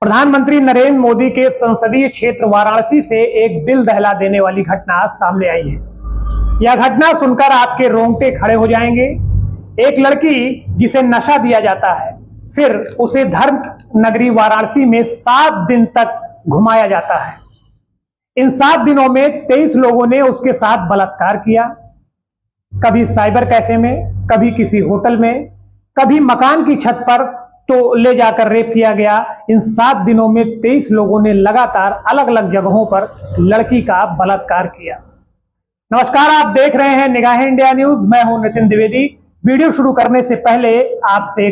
प्रधानमंत्री नरेंद्र मोदी के संसदीय क्षेत्र वाराणसी से एक दिल दहला देने वाली घटना सामने आई है। यह घटना सुनकर आपके रोंगटे खड़े हो जाएंगे। एक लड़की जिसे नशा दिया जाता है, फिर उसे धर्म नगरी वाराणसी में 7 दिन तक घुमाया जाता है। इन 7 दिनों में 23 लोगों ने उसके साथ बलात्कार किया। कभी साइबर कैफे में, कभी किसी होटल में, कभी मकान की छत पर तो ले जाकर रेप किया गया। इन 7 दिनों में 23 लोगों ने लगातार अलग अलग जगहों पर लड़की का बलात्कार किया। नमस्कार, आप देख रहे हैं निगाहें इंडिया न्यूज। मैं हूं नितिन द्विवेदी। वीडियो शुरू करने से पहले आपसे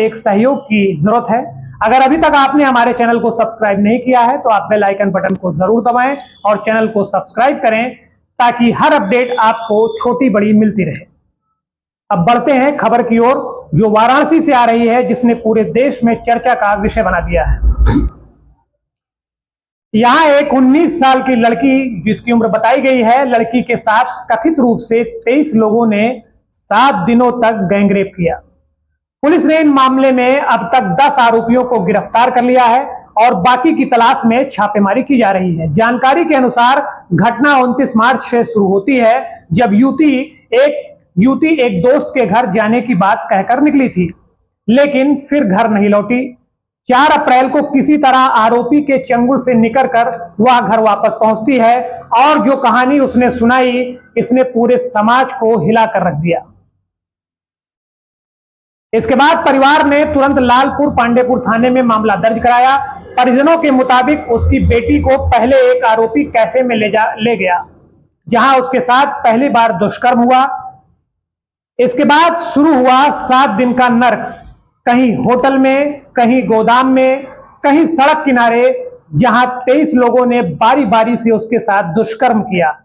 एक सहयोग की जरूरत है। अगर अभी तक आपने हमारे चैनल को सब्सक्राइब नहीं किया है तो आप बेल आइकन बटन को जरूर दबाएं और चैनल को सब्सक्राइब करें ताकि हर अपडेट आपको छोटी बड़ी मिलती रहे। अब बढ़ते हैं खबर की ओर, जो वाराणसी से आ रही है, जिसने पूरे देश में चर्चा का विषय बना दिया है। यहां एक 19 साल की लड़की, जिसकी उम्र बताई गई है, लड़की के साथ कथित रूप से 23 लोगों ने 7 दिनों तक गैंगरेप किया। पुलिस ने इन मामले में अब तक 10 आरोपियों को गिरफ्तार कर लिया है और बाकी की तलाश में छापेमारी की जा रही है। जानकारी के अनुसार घटना 29 मार्च से शुरू होती है, जब युवती एक दोस्त के घर जाने की बात कहकर निकली थी, लेकिन फिर घर नहीं लौटी। 4 अप्रैल को किसी तरह आरोपी के चंगुल से निकलकर वह घर वापस पहुंचती है और जो कहानी उसने सुनाई, इसने पूरे समाज को हिलाकर रख दिया। इसके बाद परिवार ने तुरंत लालपुर पांडेपुर थाने में मामला दर्ज कराया। परिजनों के मुताबिक उसकी बेटी को पहले एक आरोपी कैफे में ले गया, जहां उसके साथ पहली बार दुष्कर्म हुआ। इसके बाद शुरू हुआ 7 दिन का नर्क। कहीं होटल में, कहीं गोदाम में, कहीं सड़क किनारे, जहां 23 लोगों ने बारी बारी से उसके साथ दुष्कर्म किया।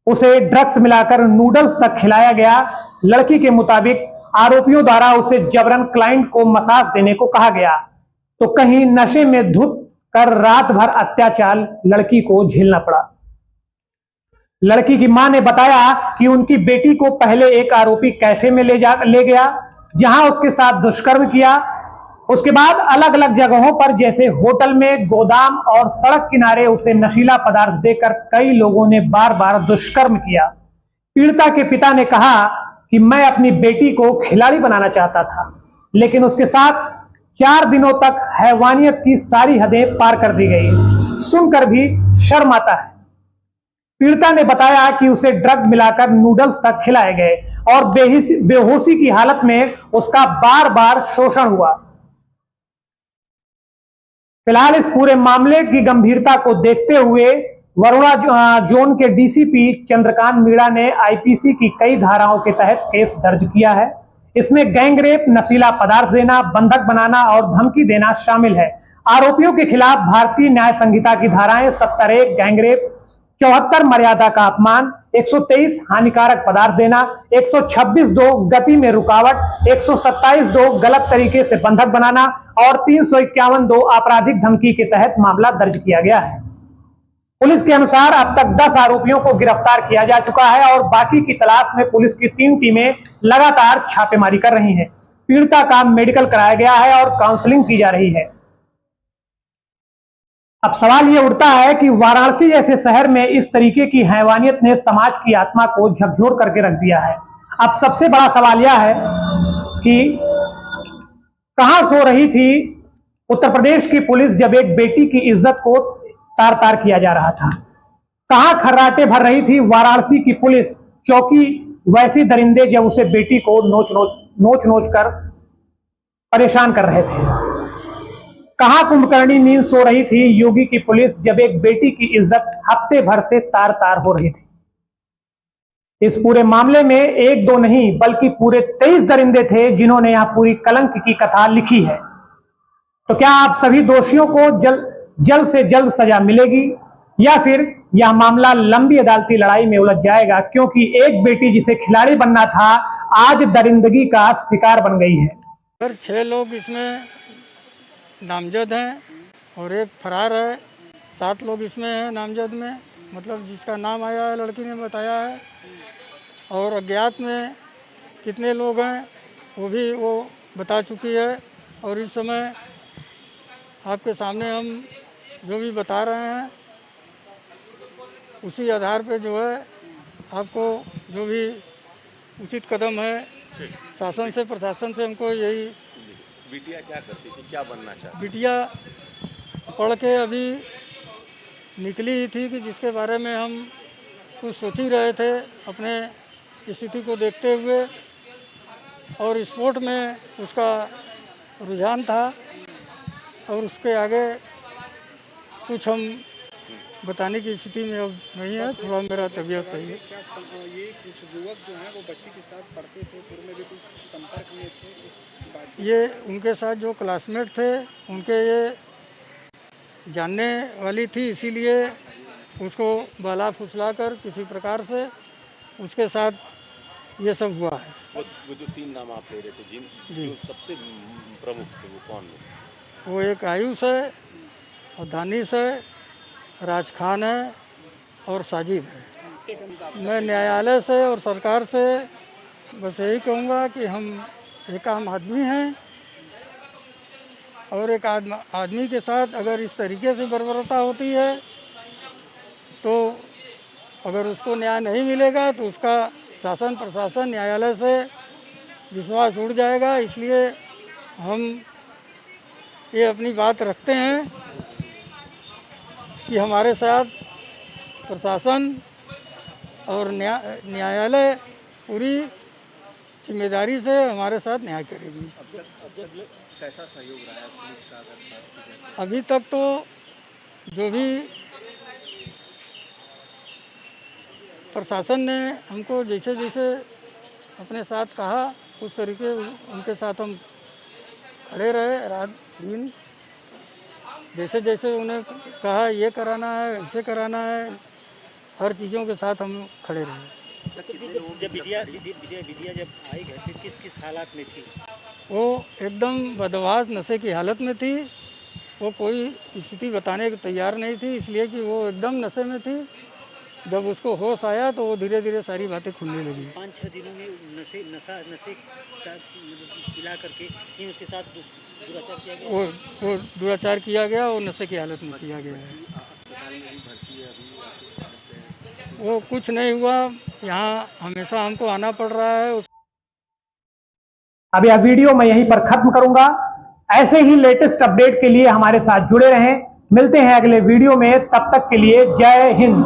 उसे ड्रग्स मिलाकर नूडल्स तक खिलाया गया। लड़की के मुताबिक आरोपियों द्वारा उसे जबरन क्लाइंट को मसाज देने को कहा गया, तो कहीं नशे में धुत कर रात भर अत्याचार लड़की को झेलना पड़ा। लड़की की मां ने बताया कि उनकी बेटी को पहले एक आरोपी कैफे में ले गया, जहां उसके साथ दुष्कर्म किया। उसके बाद अलग अलग जगहों पर, जैसे होटल में, गोदाम और सड़क किनारे, उसे नशीला पदार्थ देकर कई लोगों ने बार बार दुष्कर्म किया। पीड़िता के पिता ने कहा कि मैं अपनी बेटी को खिलाड़ी बनाना चाहता था, लेकिन उसके साथ 4 दिनों तक हैवानियत की सारी हदें पार कर दी गई। सुनकर भी शर्म आता है। पीड़िता ने बताया कि उसे ड्रग मिलाकर नूडल्स तक खिलाए गए और बेहोशी की हालत में उसका बार बार शोषण हुआ। फिलहाल इस पूरे मामले की गंभीरता को देखते हुए वरुणा जोन के डीसीपी चंद्रकांत मीणा ने आईपीसी की कई धाराओं के तहत केस दर्ज किया है। इसमें गैंगरेप, नशीला पदार्थ देना, बंधक बनाना और धमकी देना शामिल है। आरोपियों के खिलाफ भारतीय न्याय संहिता की धाराएं 70(1) गैंगरेप, 74 मर्यादा का अपमान, 123 हानिकारक पदार्थ देना, 126(2) गति में रुकावट, 127(2) गलत तरीके से बंधक बनाना और 351(2) आपराधिक धमकी के तहत मामला दर्ज किया गया है। पुलिस के अनुसार अब तक 10 आरोपियों को गिरफ्तार किया जा चुका है और बाकी की तलाश में पुलिस की 3 टीमें लगातार छापेमारी कर रही हैं। पीड़िता का मेडिकल कराया गया है और काउंसलिंग की जा रही है। अब सवाल यह उठता है कि वाराणसी जैसे शहर में इस तरीके की हैवानियत ने समाज की आत्मा को झकझोर करके रख दिया है। अब सबसे बड़ा सवाल यह है कि कहां सो रही थी उत्तर प्रदेश की पुलिस जब एक बेटी की इज्जत को तार तार किया जा रहा था। कहां खर्राटे भर रही थी वाराणसी की पुलिस, चौकी वैसी दरिंदे जब उसे बेटी को नोच नोच कर परेशान कर रहे थे। कहां कुंभकर्णी नींद सो रही थी योगी की पुलिस जब एक बेटी की इज्जत हफ्ते भर से तार तार हो रही थी। इस पूरे मामले में 1-2 नहीं बल्कि पूरे 23 दरिंदे थे जिन्होंने यहां पूरी कलंक की कथा लिखी है। तो क्या आप सभी दोषियों को जल्द से जल्द सजा मिलेगी या फिर यह मामला लंबी अदालती लड़ाई में उलझ जाएगा, क्योंकि एक बेटी जिसे खिलाड़ी बनना था आज दरिंदगी का शिकार बन गई है। सर 6 लोग इसमें नामजद हैं और एक फरार है। 7 लोग इसमें हैं नामजद में, मतलब जिसका नाम आया है लड़की ने बताया है। और अज्ञात में कितने लोग हैं वो भी वो बता चुकी है। और इस समय आपके सामने हम जो भी बता रहे हैं उसी आधार पे जो है आपको जो भी उचित कदम है शासन से प्रशासन से हमको यही। बिटिया क्या करती थी, क्या बनना चाहती? बिटिया पढ़ के अभी निकली ही थी कि जिसके बारे में हम कुछ सोच ही रहे थे अपने स्थिति को देखते हुए, और स्पोर्ट में उसका रुझान था और उसके आगे कुछ हम बताने की स्थिति में अब नहीं है। थोड़ा मेरा तबीयत सही है। क्या ये कुछ युवक जो हैं वो बच्ची के साथ पढ़ते थे, पूर्व में भी कुछ संपर्क में थे, बातचीत? ये उनके साथ जो क्लासमेट थे उनके ये जानने वाली थी, इसीलिए उसको बहला फुसला कर किसी प्रकार से उसके साथ ये सब हुआ है। वो जो 3 नाम आप ले रहे थे, जी। जो सबसे प्रमुख थे वो कौन लोग? वो एक आयुष है और दानिश है, राज खान है और साजिद है। मैं न्यायालय से और सरकार से बस यही कहूँगा कि हम एक आम आदमी हैं और एक आदमी के साथ अगर इस तरीके से बर्बरता होती है तो अगर उसको न्याय नहीं मिलेगा तो उसका शासन प्रशासन न्यायालय से विश्वास उड़ जाएगा। इसलिए हम ये अपनी बात रखते हैं कि हमारे साथ प्रशासन और न्यायालय पूरी जिम्मेदारी से हमारे साथ न्याय करेगी। कैसा सहयोग रहा है पुलिस का अगर बात की जाए? अभी तक तो जो भी प्रशासन ने हमको जैसे जैसे अपने साथ कहा उस तरीके उनके साथ हम खड़े रहे रात दिन। जैसे जैसे उन्हें कहा ये कराना है ऐसे कराना है, हर चीज़ों के साथ हम खड़े रहे। जब विद्या जब आई घर पे किस हालात में थी? वो एकदम बदहवास नशे की हालत में थी। वो कोई स्थिति बताने को तैयार नहीं थी, इसलिए कि वो एकदम नशे में थी। जब उसको होश आया तो वो धीरे धीरे सारी बातें खुलने लगी। 5-6 दिनों में नशे का पिला करके ही उसके साथ दुराचार किया गया। वो दुराचार किया गया और नशे की हालत में किया गया है। अस्पताल में भी भर्ती है अभी। वो कुछ नहीं हुआ, यहाँ हमेशा हमको आना पड़ रहा है। अब यह वीडियो मैं यहीं पर खत्म करूंगा। ऐसे ही लेटेस्ट अपडेट के लिए हमारे साथ जुड़े रहें। मिलते हैं अगले वीडियो में, तब तक के लिए जय हिंद।